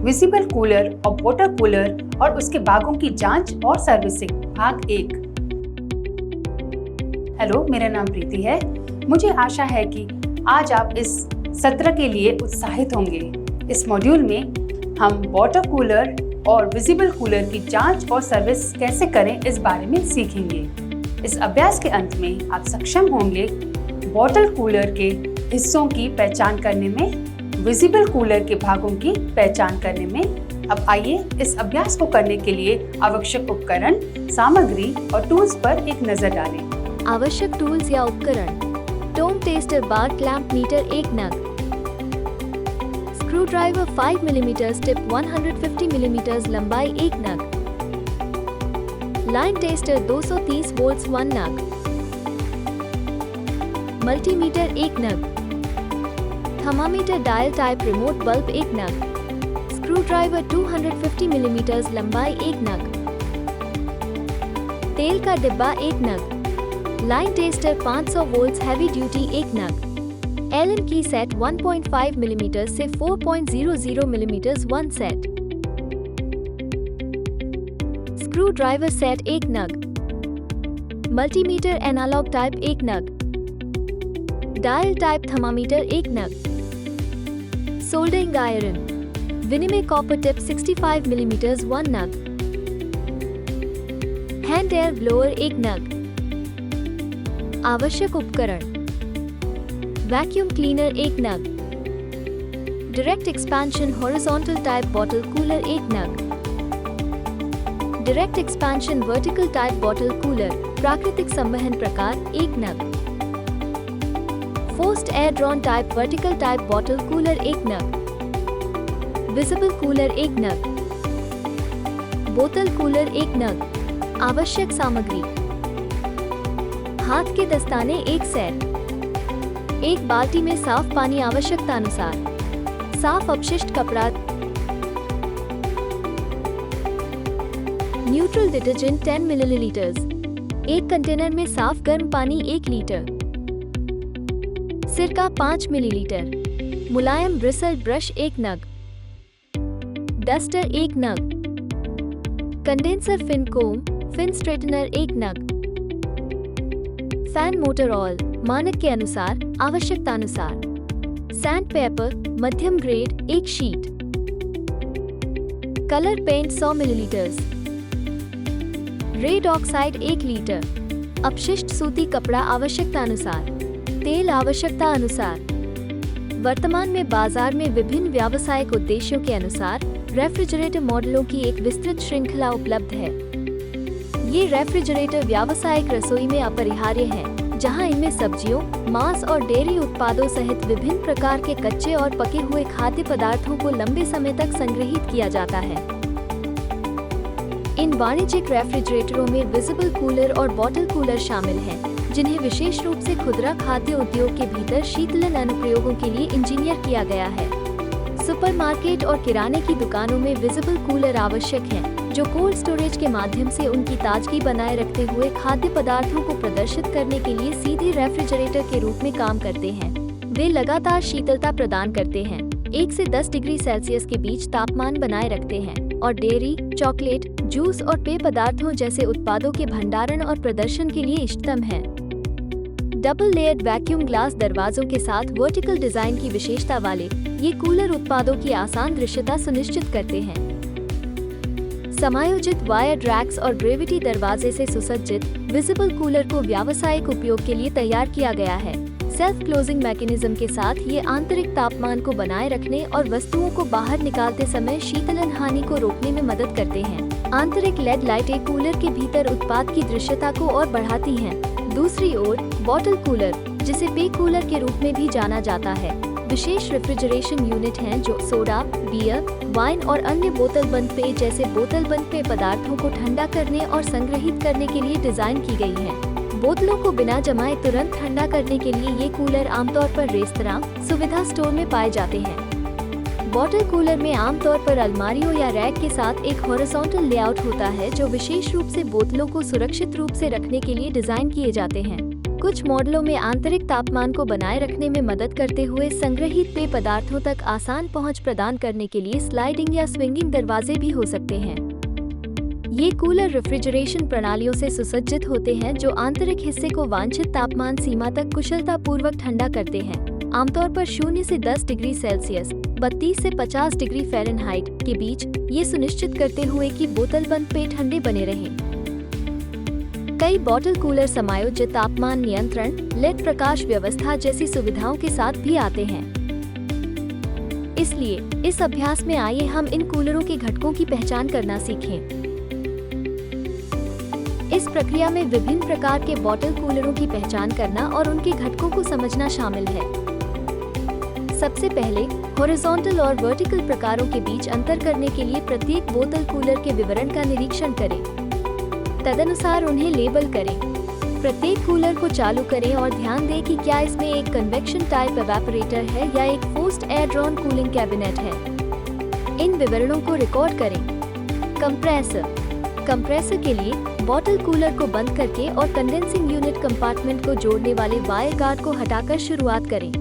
Visible cooler और water cooler और उसके भागों की जांच और सर्विसिंग भाग 1। हेलो, मेरा नाम प्रीति है। मुझे आशा है कि आज आप इस सत्र के लिए उत्साहित होंगे। इस मॉड्यूल में हम वाटर कूलर और विजिबल कूलर की जांच और सर्विस कैसे करें इस बारे में सीखेंगे। इस अभ्यास के अंत में आप सक्षम होंगे वाटर कूलर के हिस्सों की पहचान करने में, विजिबल कूलर के भागों की पहचान करने में। अब आइए इस अभ्यास को करने के लिए आवश्यक उपकरण, सामग्री और टूल्स पर एक नजर डालें। आवश्यक टूल्स या उपकरण: टोम टेस्टर बार क्लैंप मीटर 1 नग, screw driver 5 millimetre tip 150 millimetre लंबाई 1 नग, लाइन टेस्टर 230 वोल्ट्स 1 नग, मल्टीमीटर 1 नग, thermometer dial type remote bulb 1 नग, स्क्रू ड्राइवर 250 मिलीमीटर लंबाई 1 नग, तेल का डिब्बा 1 नग, line tester 500 volts heavy duty 1 नग, एलन की सेट 1.5 मिलीमीटर से 4.00 millimetre 1 set, screw driver set 1 नग, मल्टीमीटर एनालॉग टाइप 1 नग, डायल टाइप थर्मामीटर 1 नग, सोल्डरिंग आयरन, विनिमय कॉपर टिप 65 मिलीमीटर 1 नग, हैंड एयर ब्लोअर 1 नग। आवश्यक उपकरण: वैक्यूम क्लीनर 1 नग, direct expansion horizontal type bottle cooler 1 नग, direct expansion vertical type bottle cooler प्राकृतिक संवहन प्रकार 1 नग, forced air drawn type vertical type bottle cooler 1 नग, विजिबल कूलर 1 नग, बोतल कूलर 1 नग। आवश्यक सामग्री: हाथ के दस्ताने 1 सेट, 1 बाल्टी में साफ पानी आवश्यकता अनुसार, साफ अपशिष्ट कपड़ा, न्यूट्रल डिटर्जेंट 10 मिलीलीटर, 1 कंटेनर में साफ गर्म पानी 1 लीटर, सिरका 5 मिलीलीटर, मुलायम ब्रिसल ब्रश 1 नग, डस्टर 1 नग, condenser fin comb fin straightener 1 नग, फैन मोटर ऑयल मानक के अनुसार आवश्यकतानुसार, सैंड पेपर मध्यम grade 1 sheet, colour paint 100 millilitre, red oxide 1 litre, अपशिष्ट सूती कपड़ा आवश्यकतानुसार, तेल आवश्यकता अनुसार। वर्तमान में बाजार में विभिन्न व्यावसायिक उद्देश्यों के अनुसार रेफ्रिजरेटर मॉडलों की एक विस्तृत श्रृंखला उपलब्ध है। ये रेफ्रिजरेटर व्यावसायिक रसोई में अपरिहार्य हैं, जहां इनमें सब्जियों, मांस और डेयरी उत्पादों सहित विभिन्न प्रकार के कच्चे और पके हुए खाद्य पदार्थों को लंबे समय तक संग्रहित किया जाता है। इन वाणिज्यिक रेफ्रिजरेटरों में विजिबल कूलर और बॉटल कूलर शामिल हैं, जिन्हें विशेष रूप से खुदरा खाद्य उद्योग के भीतर शीतलन अनुप्रयोगों के लिए इंजीनियर किया गया है। सुपरमार्केट और किराने की दुकानों में विजिबल कूलर आवश्यक हैं, जो कोल्ड स्टोरेज के माध्यम से उनकी ताजगी बनाए रखते हुए खाद्य पदार्थों को प्रदर्शित करने के लिए सीधे रेफ्रिजरेटर के रूप में काम करते हैं। वे लगातार शीतलता प्रदान करते हैं, 1 से 10 डिग्री सेल्सियस के बीच तापमान बनाए रखते हैं और डेयरी, चॉकलेट, जूस और पेय पदार्थों जैसे उत्पादों के भंडारण और प्रदर्शन के लिए इष्टतम हैं। डबल लेयर्ड वैक्यूम ग्लास दरवाजों के साथ वर्टिकल डिजाइन की विशेषता वाले ये कूलर उत्पादों की आसान दृश्यता सुनिश्चित करते हैं। समायोजित वायर्ड रैक्स और ग्रेविटी दरवाजे से सुसज्जित विजिबल कूलर को व्यावसायिक उपयोग के लिए तैयार किया गया है। सेल्फ क्लोजिंग मैकेनिज्म के साथ ये आंतरिक तापमान को बनाए रखने और वस्तुओं को बाहर निकालते समय शीतलन हानि को रोकने में मदद करते हैं। आंतरिक लेड लाइटें कूलर के भीतर उत्पाद की दृश्यता को और बढ़ाती हैं। दूसरी ओर बॉटल कूलर, जिसे पेय कूलर के रूप में भी जाना जाता है, विशेष रेफ्रिजरेशन यूनिट हैं जो सोडा, बियर, वाइन और अन्य बोतल बंद पेय जैसे बोतल बंद पेय पदार्थों को ठंडा करने और संग्रहित करने के लिए डिजाइन की गई हैं। बोतलों को बिना जमाए तुरंत ठंडा करने के लिए ये कूलर आमतौर पर रेस्तरां, सुविधा स्टोर में पाए जाते हैं। बॉटल कूलर में आमतौर पर अलमारियों या रैक के साथ एक हॉरिजॉन्टल लेआउट होता है, जो विशेष रूप से बोतलों को सुरक्षित रूप से रखने के लिए डिजाइन किए जाते हैं। कुछ मॉडलों में आंतरिक तापमान को बनाए रखने में मदद करते हुए संग्रहित पेय पदार्थों तक आसान पहुंच प्रदान करने के लिए स्लाइडिंग या स्विंगिंग दरवाजे भी हो सकते हैं। ये कूलर रेफ्रिजरेशन प्रणालियों से सुसज्जित होते हैं जो आंतरिक हिस्से को वांछित तापमान सीमा तक कुशलतापूर्वक ठंडा करते हैं, आमतौर पर 0 से 10 डिग्री सेल्सियस 32 से 50 डिग्री फ़ारेनहाइट के बीच, ये सुनिश्चित करते हुए कि बोतलबंद पेय ठंडे बने रहें। कई बॉटल कूलर समायोज्य तापमान नियंत्रण, लेड प्रकाश व्यवस्था जैसी सुविधाओं के साथ भी आते हैं। इसलिए इस अभ्यास में आइए हम इन कूलरों के घटकों की पहचान करना सीखें। इस प्रक्रिया में विभिन्न प्रकार के बॉटल कूलरों की पहचान करना और उनके घटकों को समझना शामिल है। सबसे पहले हॉरिजॉन्टल और वर्टिकल प्रकारों के बीच अंतर करने के लिए प्रत्येक बोतल कूलर के विवरण का निरीक्षण करें। तदनुसार उन्हें लेबल करें। प्रत्येक कूलर को चालू करें और ध्यान दें कि क्या इसमें एक कन्वेक्शन टाइप एवापोरेटर है या एक forced air drawn cooling cabinet है। इन विवरणों को रिकॉर्ड करें। कंप्रेसर के लिए बॉटल कूलर को बंद करके और कंडेंसिंग यूनिट कंपार्टमेंट को जोड़ने वाले वायर गार्ड को हटाकर शुरुआत करें।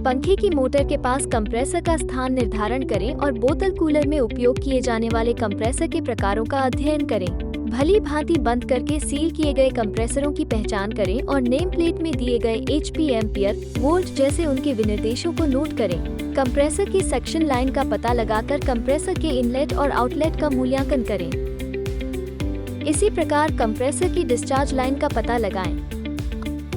पंखे की मोटर के पास कंप्रेसर का स्थान निर्धारण करें और बोतल कूलर में उपयोग किए जाने वाले कंप्रेसर के प्रकारों का अध्ययन करें। भली भांति बंद करके सील किए गए कंप्रेसरों की पहचान करें और नेम प्लेट में दिए गए HP, एम्पियर, वोल्ट जैसे उनके विनिर्देशों को नोट करें। कंप्रेसर की सक्शन लाइन का पता लगाकर कंप्रेसर के इनलेट और आउटलेट का मूल्यांकन करें। इसी प्रकार कंप्रेसर की डिस्चार्ज लाइन का पता लगाएं।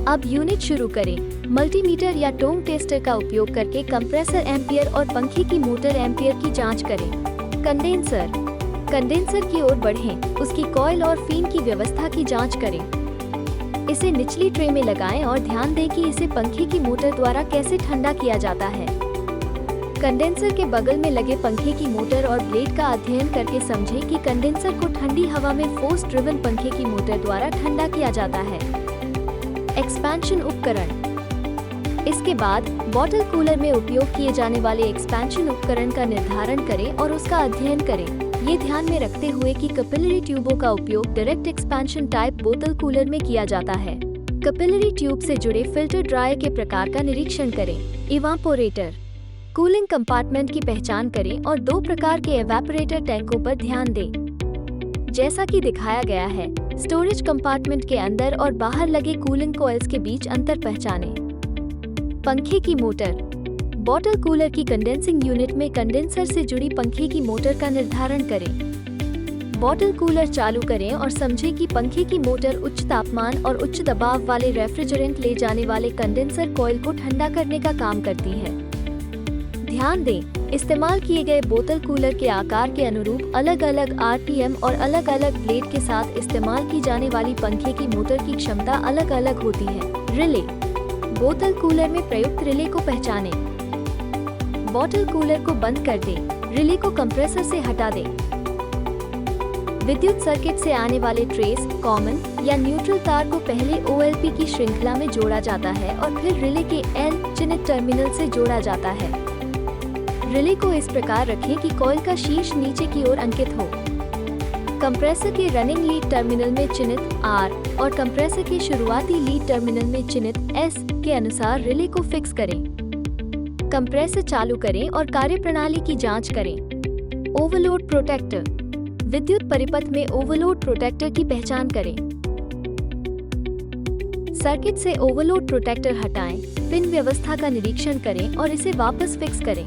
अब यूनिट शुरू करें। मल्टीमीटर या टोंग टेस्टर का उपयोग करके कंप्रेसर एम्पियर और पंखे की मोटर एम्पियर की जांच करें। कंडेंसर की ओर बढ़ें, उसकी कॉइल और फीन की व्यवस्था की जांच करें। इसे निचली ट्रे में लगाएं और ध्यान दें कि इसे पंखे की मोटर द्वारा कैसे ठंडा किया जाता है। कंडेंसर के बगल में लगे पंखे की मोटर और ब्लेड का अध्ययन करके समझें कि कंडेंसर को ठंडी हवा में फोर्स ड्रिवन पंखे की मोटर द्वारा ठंडा किया जाता है। एक्सपेंशन उपकरण। इसके बाद बॉटल कूलर में उपयोग किए जाने वाले एक्सपेंशन उपकरण का निर्धारण करें और उसका अध्ययन करें, ये ध्यान में रखते हुए कि कैपिलरी ट्यूबों का उपयोग डायरेक्ट एक्सपेंशन टाइप बोतल कूलर में किया जाता है। कैपिलरी ट्यूब से जुड़े फिल्टर ड्रायर के प्रकार का निरीक्षण करें। इवापोरेटर। कूलिंग कंपार्टमेंट की पहचान करें और 2 प्रकार के एवापोरेटर टैंकों पर ध्यान दें। जैसा कि दिखाया गया है, स्टोरेज कंपार्टमेंट के अंदर और बाहर लगे कूलिंग कॉइल्स के बीच अंतर पहचानें। पंखे की मोटर। बॉटल कूलर की कंडेंसिंग यूनिट में कंडेंसर से जुड़ी पंखे की मोटर का निर्धारण करें। बॉटल कूलर चालू करें और समझें कि पंखे की मोटर उच्च तापमान और उच्च दबाव वाले रेफ्रिजरेंट ले जाने वाले कंडेंसर कॉइल को ठंडा करने का काम करती है। ध्यान दें, इस्तेमाल किए गए बोतल कूलर के आकार के अनुरूप अलग-अलग RPM और अलग-अलग ब्लेड के साथ इस्तेमाल की जाने वाली पंखे की मोटर की क्षमता अलग-अलग होती है। रिले। बोतल कूलर में प्रयुक्त रिले को पहचानें। बॉटल कूलर को बंद कर दें, रिले को कंप्रेसर से हटा दें। विद्युत सर्किट से आने वाले ट्रेस, कॉमन या न्यूट्रल तार को पहले OLP की श्रृंखला में जोड़ा जाता है और फिर रिले के L चिन्हित टर्मिनल से जोड़ा जाता है। रिले को इस प्रकार रखें कि कॉइल का शीर्ष नीचे की ओर अंकित हो। कंप्रेसर के रनिंग लीड टर्मिनल में चिन्हित R और कंप्रेसर के शुरुआती लीड टर्मिनल में चिन्हित S के अनुसार रिले को फिक्स करें। कंप्रेसर चालू करें और कार्यप्रणाली की जांच करें। Overload protector. विद्युत परिपथ में ओवरलोड प्रोटेक्टर की पहचान करें। सर्किट से ओवरलोड प्रोटेक्टर हटाएं, पिन व्यवस्था का निरीक्षण करें और इसे वापस फिक्स करें।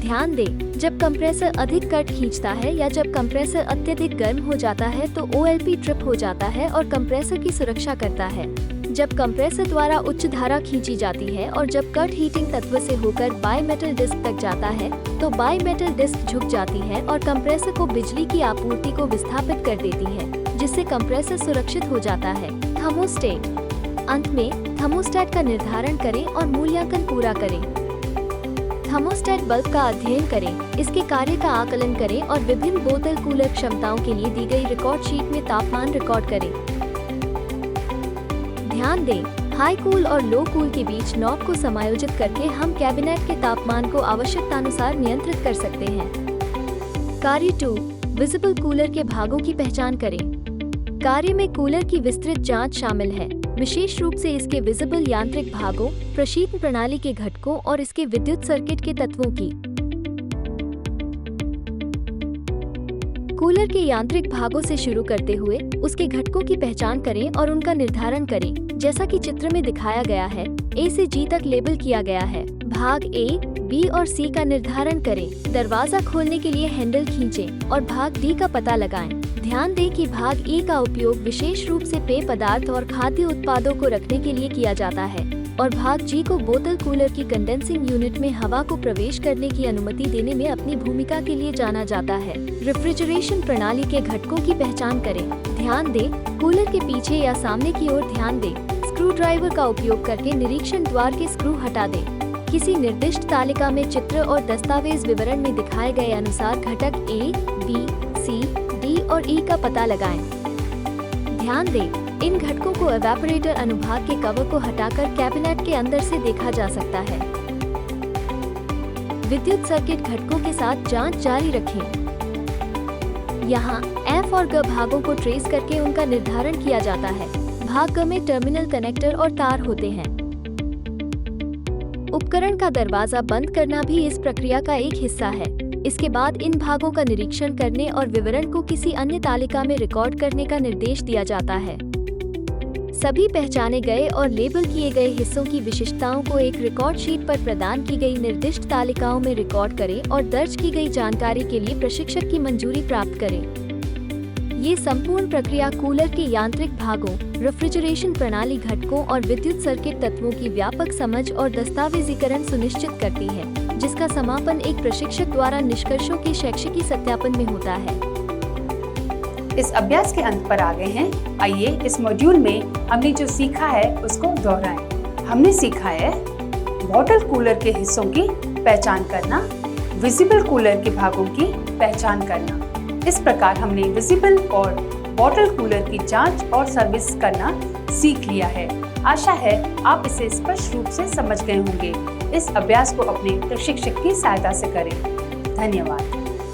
ध्यान दें, जब कंप्रेसर अधिक करंट खींचता है या जब कंप्रेसर अत्यधिक गर्म हो जाता है तो OLP ट्रिप हो जाता है और कंप्रेसर की सुरक्षा करता है। जब कंप्रेसर द्वारा उच्च धारा खींची जाती है और जब करंट हीटिंग तत्व से होकर बाई मेटल डिस्क तक जाता है तो बाई मेटल डिस्क झुक जाती है और कंप्रेसर को बिजली की आपूर्ति को विस्थापित कर देती है, जिससे कंप्रेसर सुरक्षित हो जाता है। थर्मोस्टेट। अंत में थर्मोस्टेट का निर्धारण करें और मूल्यांकन पूरा करें। थर्मोस्टेट बल्ब का अध्ययन करें, इसके कार्य का आकलन करें और विभिन्न बोतल कूलर क्षमताओं के लिए दी गई रिकॉर्ड शीट में तापमान रिकॉर्ड करें। ध्यान दें, हाई कूल और लो कूल के बीच नॉब को समायोजित करके हम कैबिनेट के तापमान को आवश्यकतानुसार नियंत्रित कर सकते हैं। कार्य 2, विजिबल कूलर के भागों की पहचान करें। कार्य में कूलर की विस्तृत जांच शामिल है, विशेष रूप से इसके विजिबल यांत्रिक भागों, प्रशीतन प्रणाली के घटकों और इसके विद्युत सर्किट के तत्वों की। कूलर के यांत्रिक भागों से शुरू करते हुए उसके घटकों की पहचान करें और उनका निर्धारण करें। जैसा कि चित्र में दिखाया गया है, ए से जी तक लेबल किया गया है। भाग ए, बी और सी का निर्धारण करें। दरवाजा खोलने के लिए हैंडल खींचें और भाग डी का पता लगाएं। ध्यान दें कि भाग ए का उपयोग विशेष रूप से पेय पदार्थ और खाद्य उत्पादों को रखने के लिए किया जाता है और भाग जी को बोतल कूलर की कंडेंसिंग यूनिट में हवा को प्रवेश करने की अनुमति देने में अपनी भूमिका के लिए जाना जाता है। रेफ्रिजरेशन प्रणाली के घटकों की पहचान करें। ध्यान दें, कूलर के पीछे या सामने की ओर ध्यान दें। स्क्रू ड्राइवर का उपयोग करके निरीक्षण द्वार के स्क्रू हटा दें। किसी निर्दिष्ट तालिका में चित्र और दस्तावेज विवरण में दिखाए गए अनुसार घटक ए, बी, सी, डी और ई का पता लगाएं। ध्यान दें, इन घटकों को एवेपोरेटर अनुभाग के कवर को हटाकर कैबिनेट के अंदर से देखा जा सकता है। विद्युत सर्किट घटकों के साथ जांच जारी रखें। यहाँ एफ और ग भागों को ट्रेस करके उनका निर्धारण किया जाता है। भाग ग में टर्मिनल कनेक्टर और तार होते हैं। उपकरण का दरवाजा बंद करना भी इस प्रक्रिया का एक हिस्सा है। इसके बाद इन भागों का निरीक्षण करने और विवरण को किसी अन्य तालिका में रिकॉर्ड करने का निर्देश दिया जाता है। सभी पहचाने गए और लेबल किए गए हिस्सों की विशिष्टताओं को एक रिकॉर्ड शीट पर प्रदान की गई निर्दिष्ट तालिकाओं में रिकॉर्ड करें और दर्ज की गई जानकारी के लिए प्रशिक्षक की मंजूरी प्राप्त करें। ये संपूर्ण प्रक्रिया कूलर के यांत्रिक भागों, रेफ्रिजरेशन प्रणाली घटकों और विद्युत सर्किट तत्वों की व्यापक समझ और दस्तावेजीकरण सुनिश्चित करती है, जिसका समापन एक प्रशिक्षक द्वारा निष्कर्षों के शैक्षिकी सत्यापन में होता है। इस अभ्यास के अंत पर आ गए हैं। आइए इस मॉड्यूल में हमने जो सीखा है उसको दोहराएं। हमने सीखा है बॉटल कूलर के हिस्सों की पहचान करना, विजिबल कूलर के भागों की पहचान करना। इस प्रकार हमने विजिबल और बॉटल कूलर की जांच और सर्विस करना सीख लिया है। आशा है आप इसे स्पष्ट रूप से समझ गए होंगे। इस अभ्यास को अपने प्रशिक्षक की सहायता से करें। धन्यवाद।